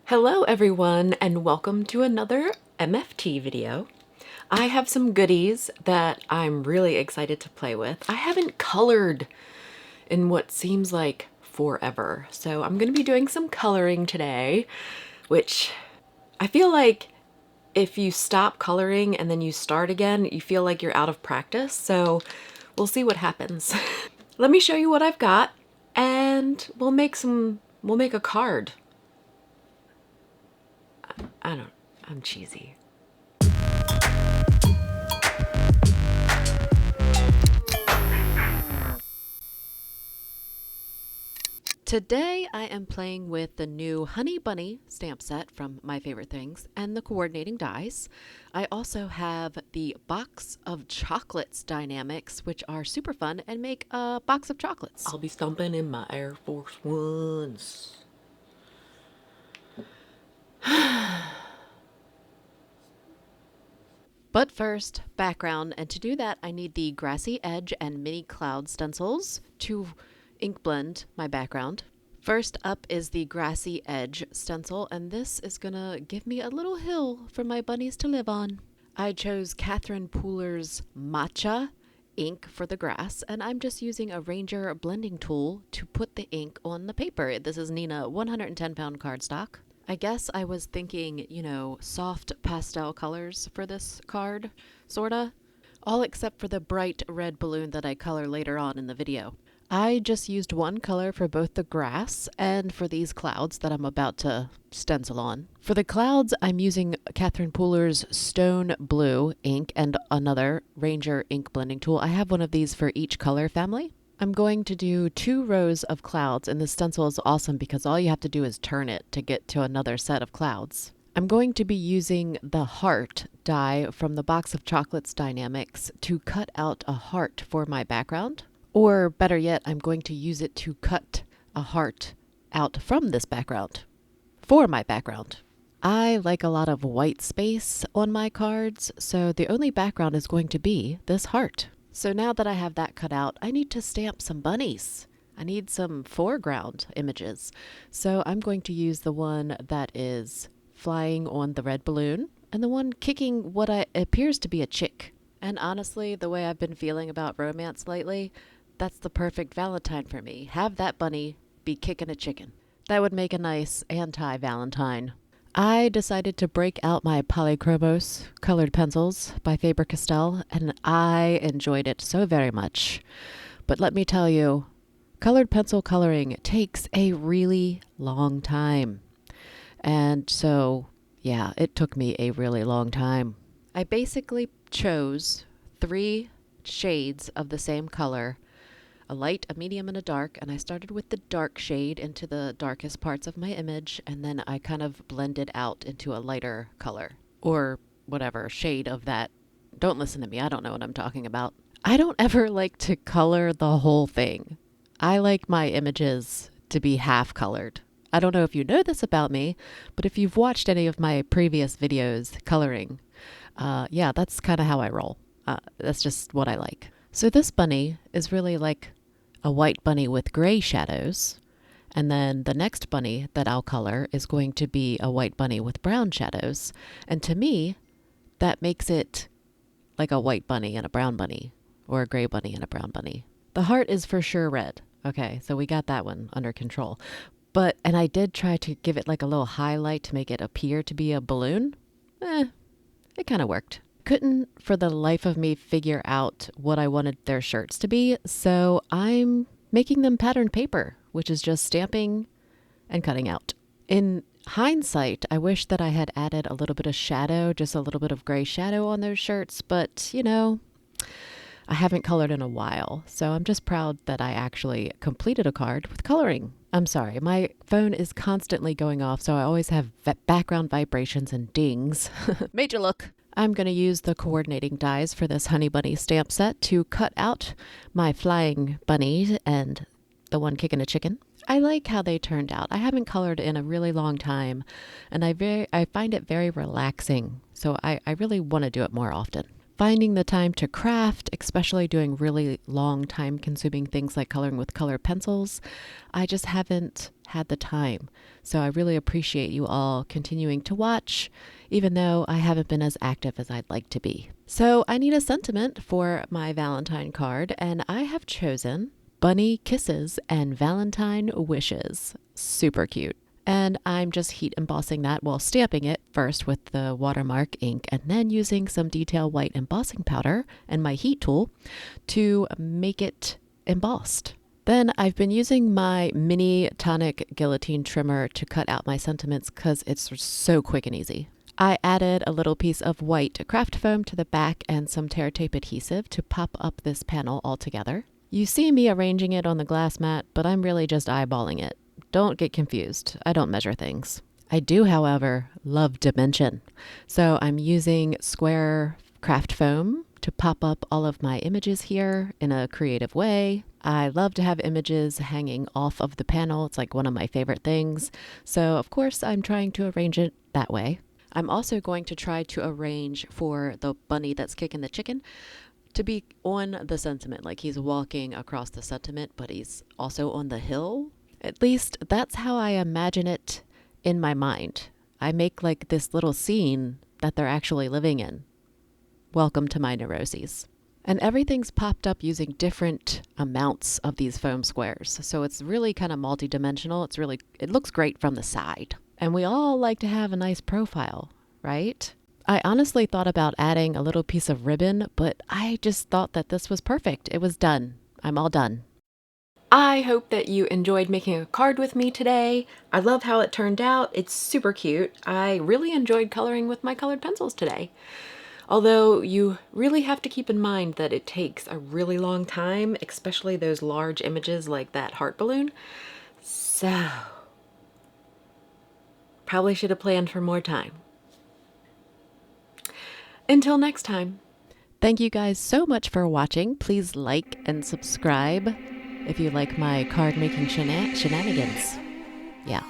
Hello everyone and welcome to another MFT video. I have some goodies that I'm really excited to play with. I haven't colored in what seems like forever, so I'm going to be doing some coloring today, which I feel like if you stop coloring and then you start again, you feel like you're out of practice, so we'll see what happens. Let me show you what I've got and we'll make a card. I'm cheesy. Today I am playing with the new Honey Bunny stamp set from My Favorite Things and the coordinating dies. I also have the box of chocolates dynamics, which are super fun and make a box of chocolates. I'll be stomping in my Air Force Ones. But first, background, and to do that I need the Grassy Edge and Mini Cloud stencils to ink blend my background. First up is the Grassy Edge stencil, and this is gonna give me a little hill for my bunnies to live on. I chose Catherine Pooler's Matcha ink for the grass, and I'm just using a Ranger blending tool to put the ink on the paper. This is Nina 110-pound cardstock. I guess I was thinking, soft pastel colors for this card, sorta. All except for the bright red balloon that I color later on in the video. I just used one color for both the grass and for these clouds that I'm about to stencil on. For the clouds, I'm using Catherine Pooler's Stone Blue ink and another Ranger ink blending tool. I have one of these for each color family. I'm going to do 2 rows of clouds, and the stencil is awesome because all you have to do is turn it to get to another set of clouds. I'm going to be using the heart die from the box of chocolates dynamics to cut out a heart for my background. Or better yet, I'm going to use it to cut a heart out from this background for my background. I like a lot of white space on my cards, so the only background is going to be this heart. So now that I have that cut out, I need to stamp some bunnies. I need some foreground images. So I'm going to use the one that is flying on the red balloon and the one kicking what appears to be a chick. And honestly, the way I've been feeling about romance lately, that's the perfect Valentine for me. Have that bunny be kicking a chicken. That would make a nice anti-Valentine. I decided to break out my Polychromos colored pencils by Faber-Castell, and I enjoyed it so very much. But let me tell you, colored pencil coloring takes a really long time. And so, yeah, it took me a really long time. I basically chose 3 shades of the same color, a light, a medium, and a dark, and I started with the dark shade into the darkest parts of my image, and then I kind of blended out into a lighter color, or whatever shade of that. Don't listen to me, I don't know what I'm talking about. I don't ever like to color the whole thing. I like my images to be half colored. I don't know if you know this about me, but if you've watched any of my previous videos coloring, yeah, that's kind of how I roll. That's just what I like. So this bunny is really like a white bunny with gray shadows, and then the next bunny that I'll color is going to be a white bunny with brown shadows, and to me that makes it like a white bunny and a brown bunny, or a gray bunny and a brown bunny. The heart is for sure red. Okay, so we got that one under control. And I did try to give it like a little highlight to make it appear to be a balloon. It kind of worked. Couldn't for the life of me figure out what I wanted their shirts to be, so I'm making them patterned paper, which is just stamping and cutting out. In hindsight, I wish that I had added a little bit of shadow, just a little bit of gray shadow on those shirts, but I haven't colored in a while, so I'm just proud that I actually completed a card with coloring. I'm sorry, my phone is constantly going off, so I always have background vibrations and dings. Made you look. I'm going to use the coordinating dies for this Honey Bunny stamp set to cut out my flying bunny and the one kicking a chicken. I like how they turned out. I haven't colored in a really long time, and I find it very relaxing, so I really want to do it more often. finding the time to craft, especially doing really long time consuming things like coloring with colored pencils. I just haven't had the time. So I really appreciate you all continuing to watch, even though I haven't been as active as I'd like to be. So I need a sentiment for my Valentine card, and I have chosen Bunny Kisses and Valentine Wishes. Super cute. And I'm just heat embossing that while stamping it first with the watermark ink and then using some detail white embossing powder and my heat tool to make it embossed. Then I've been using my mini tonic guillotine trimmer to cut out my sentiments because it's so quick and easy. I added a little piece of white craft foam to the back and some tear tape adhesive to pop up this panel all together. You see me arranging it on the glass mat, but I'm really just eyeballing it. Don't get confused. I don't measure things. I do, however, love dimension. So I'm using square craft foam to pop up all of my images here in a creative way. I love to have images hanging off of the panel. It's like one of my favorite things. So of course I'm trying to arrange it that way. I'm also going to try to arrange for the bunny that's kicking the chicken to be on the sentiment, like he's walking across the sentiment, but he's also on the hill. At least that's how I imagine it in my mind. I make like this little scene that they're actually living in. Welcome to my neuroses. And everything's popped up using different amounts of these foam squares. So it's really kind of multi-dimensional. It looks great from the side. And we all like to have a nice profile, right? I honestly thought about adding a little piece of ribbon, but I just thought that this was perfect. It was done. I'm all done. I hope that you enjoyed making a card with me today. I love how it turned out. It's super cute. I really enjoyed coloring with my colored pencils today. Although you really have to keep in mind that it takes a really long time, especially those large images like that heart balloon. So, probably should have planned for more time. Until next time. Thank you guys so much for watching. Please like and subscribe if you like my card making shenanigans. Yeah.